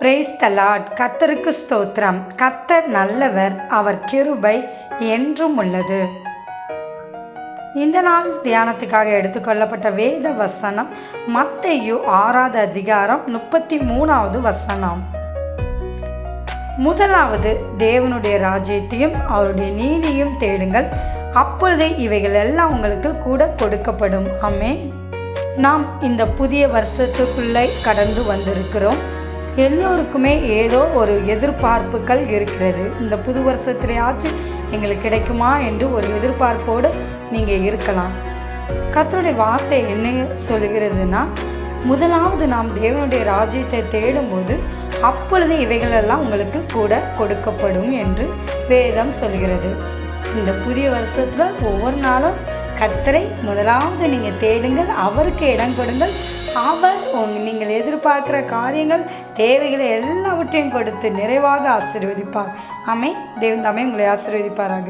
Praise the Lord. கர்த்தருக்கு ஸ்தோத்திரம். கர்த்தர் நல்லவர், அவர் கிருபை என்றும் உள்ளது. இந்த நாள் தியானத்துக்காக எடுத்துக்கொள்ளப்பட்ட வேத வசனம் மத்தேயு 6வது அதிகாரம் 33வது வசனம். முதலாவது தேவனுடைய ராஜ்யத்தையும் அவருடைய நீதியும் தேடுங்கள், அப்பொழுதே இவைகள் எல்லாம் உங்களுக்கு கூட கொடுக்கப்படும். ஆமென். நாம் இந்த புதிய வருஷத்துக்குள்ளே கடந்து வந்திருக்கிறோம். எல்லோருக்குமே ஏதோ ஒரு எதிர்பார்ப்புகள் இருக்கிறது. இந்த புது வருஷத்துலையாச்சும் எங்களுக்கு கிடைக்குமா என்று ஒரு எதிர்பார்ப்போடு நீங்கள் இருக்கலாம். கர்த்தருடைய வார்த்தை என்ன சொல்கிறதுனா, முதலாவது நாம் தேவனுடைய ராஜ்யத்தை தேடும்போது அப்பொழுது இவைகளெல்லாம் உங்களுக்கு கூட கொடுக்கப்படும் என்று வேதம் சொல்கிறது. இந்த புதிய வருஷத்தில் ஒவ்வொரு நாளும் கர்த்தரை முதலாவது நீங்கள் தேடுங்கள், அவருக்கு இடம் கொடுங்கள். அவர் நீங்கள் எதிர்பார்க்குற காரியங்கள், தேவைகளை எல்லாவற்றையும் கொடுத்து நிறைவாக ஆசீர்வதிப்பார். ஆமென். தேவன் தாமே உங்களை ஆசீர்வதிப்பாராக.